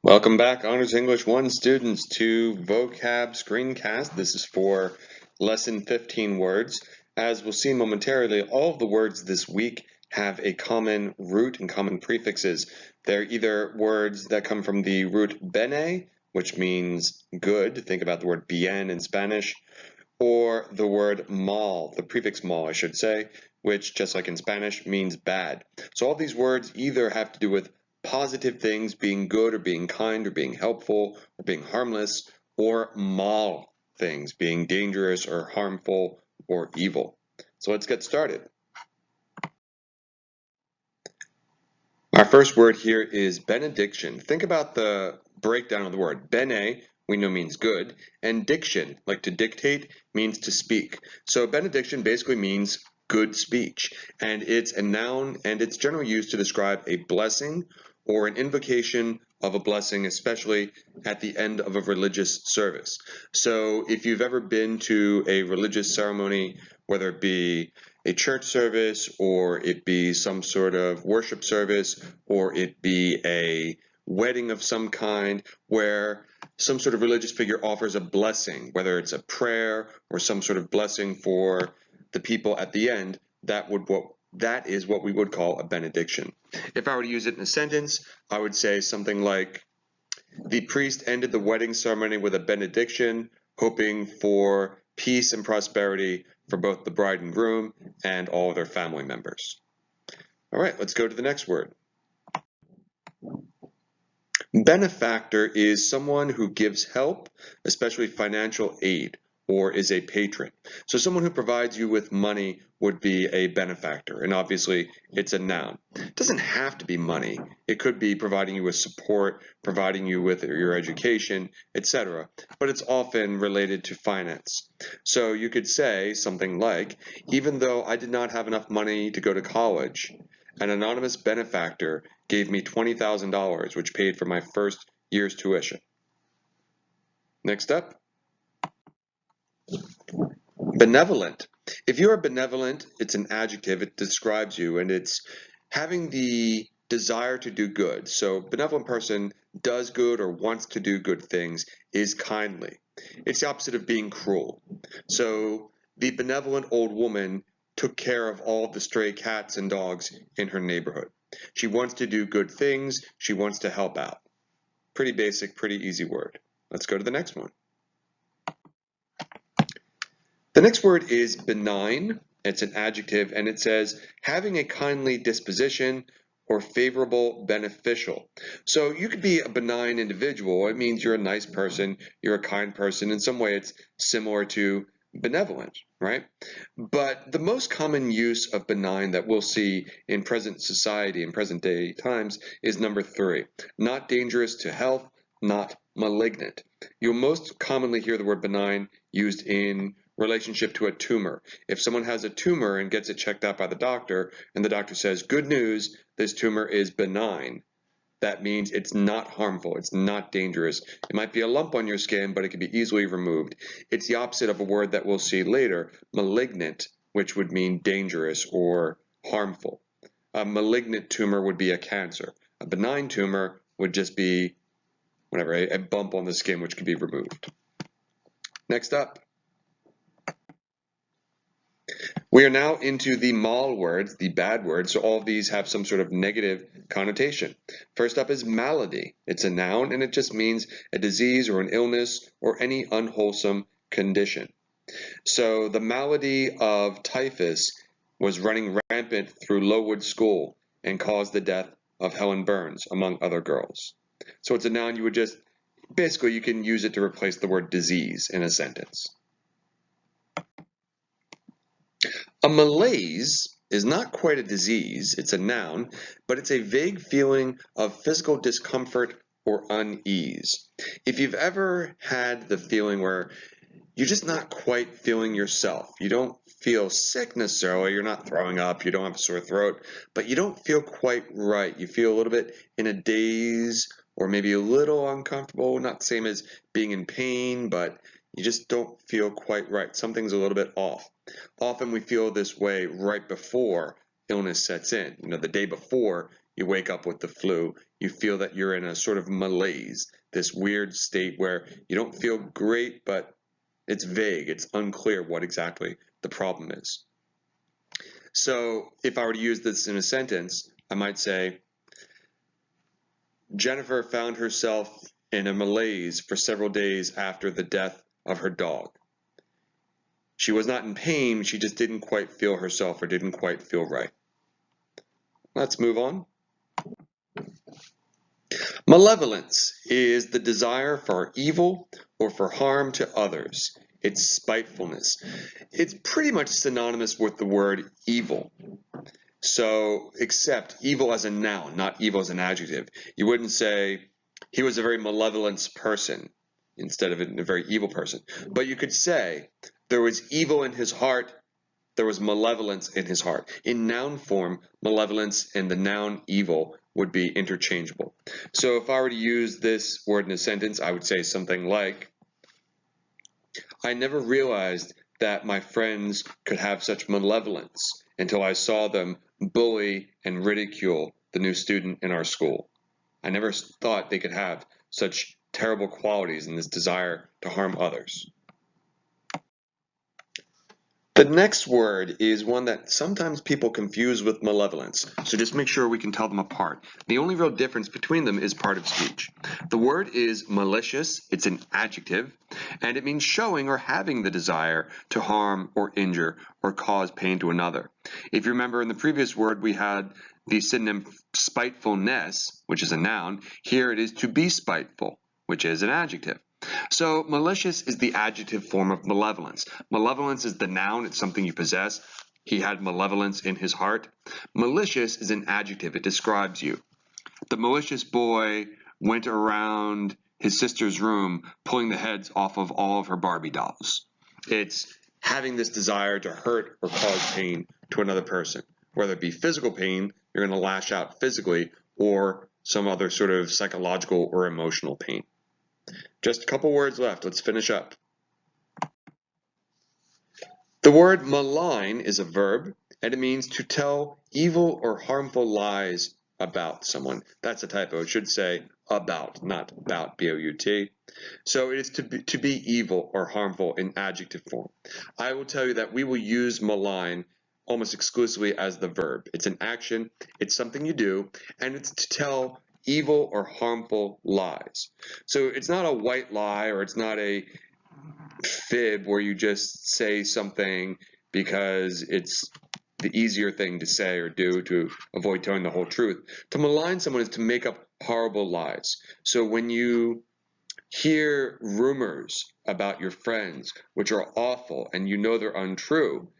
Welcome back, Honors English 1 students, to Vocab Screencast. This is for Lesson 15 words. As we'll see momentarily, all of the words this week have a common root and common prefixes. They're either words that come from the root bene, which means good, think about the word bien in Spanish, or the word mal, the prefix mal, I should say, which, just like in Spanish, means bad. So all these words either have to do with positive things, being good or being kind or being helpful or being harmless, or mal things, being dangerous or harmful or evil. So let's get started. Our first word here is benediction. Think about the breakdown of the word. Bene, we know means good, and diction, like to dictate, means to speak. So benediction basically means good speech, and it's a noun, and it's generally used to describe a blessing or an invocation of a blessing, especially at the end of a religious service. So if you've ever been to a religious ceremony, whether it be a church service, or it be some sort of worship service, or it be a wedding of some kind, where some sort of religious figure offers a blessing, whether it's a prayer or some sort of blessing for the people at the end, that is what we would call a benediction. If I were to use it in a sentence, I would say something like, the priest ended the wedding ceremony with a benediction, hoping for peace and prosperity for both the bride and groom and all of their family members. All right, let's go to the next word. Benefactor is someone who gives help, especially financial aid, or is a patron. So someone who provides you with money would be a benefactor, and obviously it's a noun. It doesn't have to be money. It could be providing you with support, providing you with your education, etc., but it's often related to finance. So you could say something like, even though I did not have enough money to go to college, an anonymous benefactor gave me $20,000, which paid for my first year's tuition. Next up, benevolent. If you are benevolent, it's an adjective, it describes you, and it's having the desire to do good. So benevolent person does good or wants to do good things, is kindly. It's the opposite of being cruel. So the benevolent old woman took care of all the stray cats and dogs in her neighborhood. She wants to do good things, she wants to help out. Pretty basic, pretty easy word. Let's go to the next one. The next word is benign. It's an adjective, and it says having a kindly disposition or favorable, beneficial. So you could be a benign individual. It means you're a nice person, you're a kind person. In some way, it's similar to benevolent, right? But the most common use of benign that we'll see in present society, in present day times, is number 3. Not dangerous to health, not malignant. You'll most commonly hear the word benign used in relationship to a tumor. If someone has a tumor and gets it checked out by the doctor, and the doctor says, good news, this tumor is benign, that means it's not harmful, it's not dangerous. It might be a lump on your skin, but it can be easily removed. It's the opposite of a word that we'll see later, malignant, which would mean dangerous or harmful. A malignant tumor would be a cancer. A benign tumor would just be whatever, a bump on the skin which can be removed. Next up. We are now into the mal words, the bad words, so all of these have some sort of negative connotation. First up is malady. It's a noun, and it just means a disease or an illness or any unwholesome condition. So the malady of typhus was running rampant through Lowood School and caused the death of Helen Burns, among other girls. So it's a noun. You would just, basically you can use it to replace the word disease in a sentence. A malaise is not quite a disease, it's a noun, but it's a vague feeling of physical discomfort or unease. If you've ever had the feeling where you're just not quite feeling yourself, you don't feel sick necessarily, you're not throwing up, you don't have a sore throat, but you don't feel quite right. You feel a little bit in a daze or maybe a little uncomfortable, not the same as being in pain, but you just don't feel quite right. Something's a little bit off. Often we feel this way right before illness sets in. The day before, you wake up with the flu, you feel that you're in a sort of malaise, this weird state where you don't feel great, but it's vague, it's unclear what exactly the problem is. So if I were to use this in a sentence, I might say, Jennifer found herself in a malaise for several days after the death of her dog. She was not in pain, she just didn't quite feel herself or didn't quite feel right. Let's move on. Malevolence is the desire for evil or for harm to others. It's spitefulness. It's pretty much synonymous with the word evil. So, except evil as a noun, not evil as an adjective. You wouldn't say he was a very malevolent person instead of a very evil person. But you could say there was evil in his heart, there was malevolence in his heart. In noun form, malevolence and the noun evil would be interchangeable. So if I were to use this word in a sentence, I would say something like, I never realized that my friends could have such malevolence until I saw them bully and ridicule the new student in our school. I never thought they could have such terrible qualities and this desire to harm others. The next word is one that sometimes people confuse with malevolence, so just make sure we can tell them apart. The only real difference between them is part of speech. The word is malicious, it's an adjective, and it means showing or having the desire to harm or injure or cause pain to another. If you remember in the previous word we had the synonym spitefulness, which is a noun. Here it is to be spiteful, which is an adjective. So malicious is the adjective form of malevolence. Malevolence is the noun, it's something you possess. He had malevolence in his heart. Malicious is an adjective, it describes you. The malicious boy went around his sister's room pulling the heads off of all of her Barbie dolls. It's having this desire to hurt or cause pain to another person. Whether it be physical pain, you're going to lash out physically, or some other sort of psychological or emotional pain. Just a couple words left. Let's finish up. The word malign is a verb, and it means to tell evil or harmful lies about someone. That's a typo. It should say about, not about, B-O-U-T. So it is to be evil or harmful in adjective form. I will tell you that we will use malign almost exclusively as the verb. It's an action, it's something you do, and it's to tell evil or harmful lies. So it's not a white lie, or it's not a fib where you just say something because it's the easier thing to say or do to avoid telling the whole truth. To malign someone is to make up horrible lies. So when you hear rumors about your friends which are awful and you know they're untrue,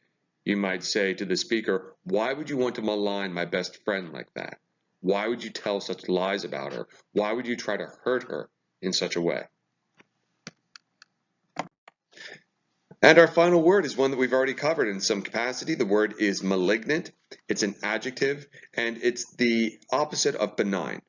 you might say to the speaker, why would you want to malign my best friend like that? Why would you tell such lies about her? Why would you try to hurt her in such a way? And our final word is one that we've already covered in some capacity. The word is malignant. It's an adjective, and it's the opposite of benign.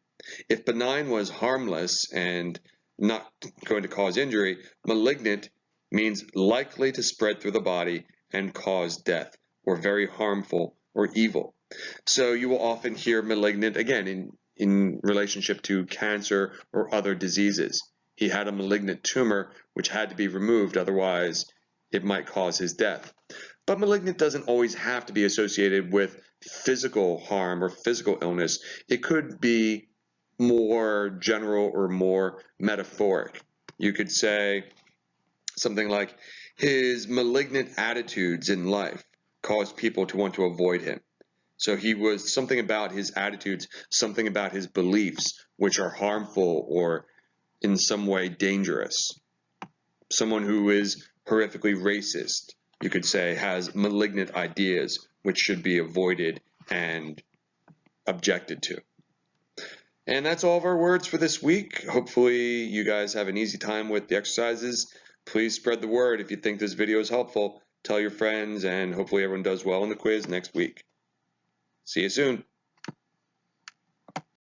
If benign was harmless and not going to cause injury, malignant means likely to spread through the body and cause death, or very harmful or evil. So you will often hear malignant again in relationship to cancer or other diseases. He had a malignant tumor which had to be removed, otherwise it might cause his death. But malignant doesn't always have to be associated with physical harm or physical illness. It could be more general or more metaphoric. You could say something like, his malignant attitudes in life caused people to want to avoid him. So he was something about his attitudes, something about his beliefs, which are harmful or in some way dangerous. Someone who is horrifically racist, you could say, has malignant ideas which should be avoided and objected to. And that's all of our words for this week. Hopefully you guys have an easy time with the exercises. Please spread the word if you think this video is helpful. Tell your friends, and hopefully everyone does well in the quiz next week. See you soon.